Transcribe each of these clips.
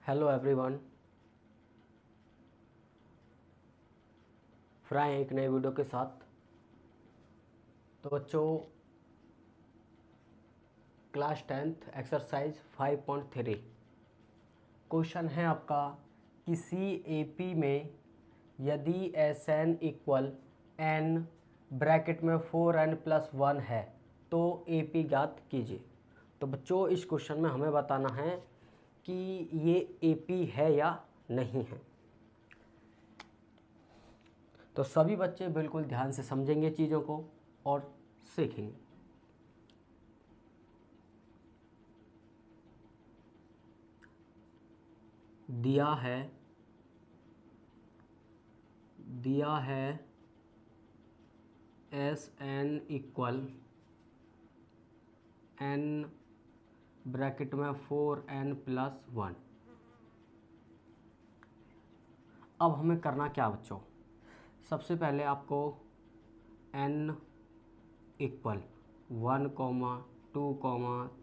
Hello everyone, फिर आए एक नए वीडियो के साथ। तो बच्चों, क्लास 10th एक्सरसाइज 5.3 क्वेश्चन है आपका, किसी एपी में यदि S N equal N bracket में 4n+1 है तो एपी ज्ञात कीजिए। तो बच्चों, इस क्वेश्चन में हमें बताना है कि ये एपी है या नहीं है। तो सभी बच्चे बिल्कुल ध्यान से समझेंगे चीज़ों को और सीखेंगे। दिया है S N equal N bracket में 4n+1। अब हमें करना क्या बच्चों, सबसे पहले आपको n equal 1, 2,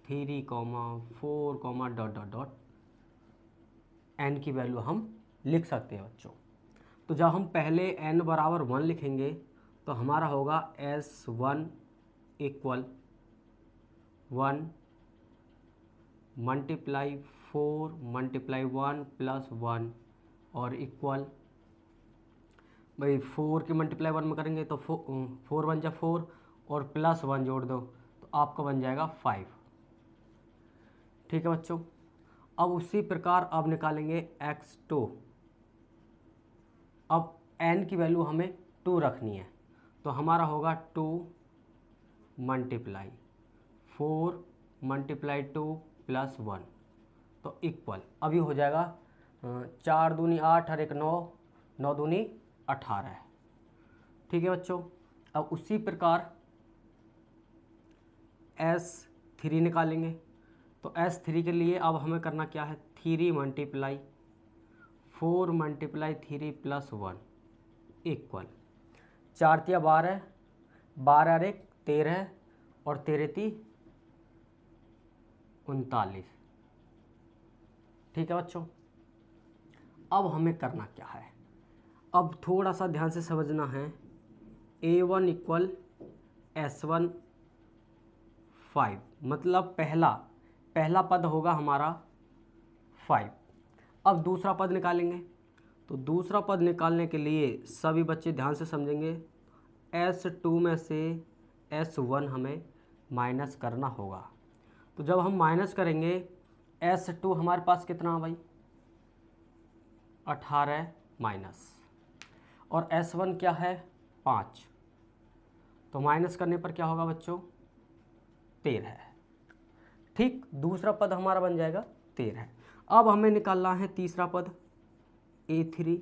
3, 4, dot dot dot n की वैल्यू हम लिख सकते हैं बच्चों। तो जब हम पहले n बराबर 1 लिखेंगे तो हमारा होगा S1 equal 1 multiply 4 multiply 1 plus 1 और इक्वल, भाई 4 की मल्टीप्लाई 1 में करेंगे तो 4 बन जाए 4 और प्लस 1 जोड़ दो तो आपका बन जाएगा 5। ठीक है बच्चों। अब उसी प्रकार अब निकालेंगे x2। अब n की वैल्यू हमें 2 रखनी है तो हमारा होगा 2 मल्टीप्लाई 4 मल्टीप्लाई 2 प्लस 1 तो इक्वल, अभी हो जाएगा 4 दूनी 8 और 1 9, 9 दूनी 18 है। ठीक है बच्चों। अब उसी प्रकार S3 निकालेंगे तो S3 के लिए अब हमें करना क्या है, 3 मल्टीप्लाई 4 मल्टीप्लाई 3 प्लस 1 इक्वल 4 तिया 12, 12 और 1 13 और 13 39। ठीक है बच्चों। अब हमें करना क्या है, अब थोड़ा सा ध्यान से समझना है। A1 इक्वल S1 5, मतलब पहला पद होगा हमारा 5। अब दूसरा पद निकालेंगे तो दूसरा पद निकालने के लिए सभी बच्चे ध्यान से समझेंगे। S2 में से S1 हमें माइनस करना होगा। तो जब हम माइनस करेंगे S2 हमारे पास कितना भाई 18 माइनस, और S1 क्या है 5, तो माइनस करने पर क्या होगा बच्चों 13। ठीक, दूसरा पद हमारा बन जाएगा 13। अब हमें निकालना है तीसरा पद A3।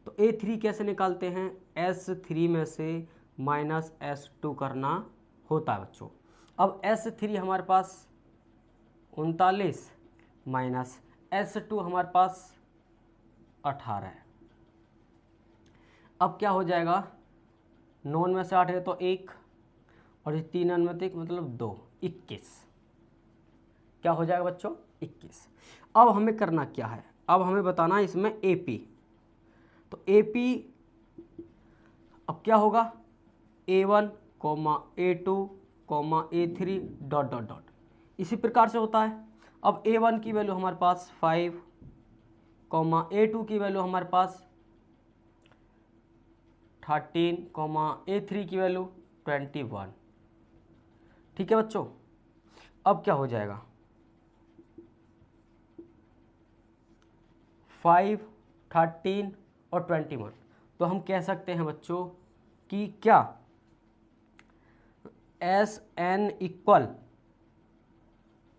तो A3 कैसे निकालते हैं, S3 में से माइनस S2 करना होता है बच्चों। अब S3 हमारे पास 39 माइनस S2 हमारे पास 18 है। अब क्या हो जाएगा, 9 में से 8 है तो 1 और 3 में तो 1 मतलब 2, 21। क्या हो जाएगा बच्चों 21। अब हमें करना क्या है, अब हमें बताना है इसमें AP। तो AP अब क्या होगा A1, A2, A3 dot dot dot, इसी प्रकार से होता है। अब A1 की वैल्यू हमारे पास 5, A2 की वैल्यू हमारे पास 13, A3 की वैल्यू 21। ठीक है बच्चों। अब क्या हो जाएगा 5, 13 और 21। तो हम कह सकते हैं बच्चों कि क्या SN इक्वल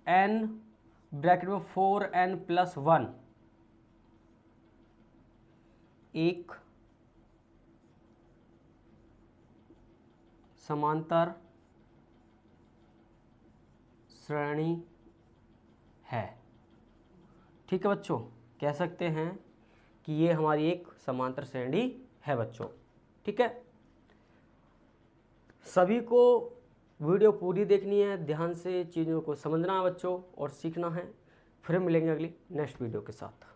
n ब्रैकेट में 4n+1 एक समांतर श्रेणी है। ठीक है बच्चों, कह सकते हैं कि ये हमारी एक समांतर श्रेणी है बच्चों। ठीक है, सभी को वीडियो पूरी देखनी है, ध्यान से चीज़ों को समझना है बच्चों और सीखना है। फिर मिलेंगे अगली नेक्स्ट वीडियो के साथ।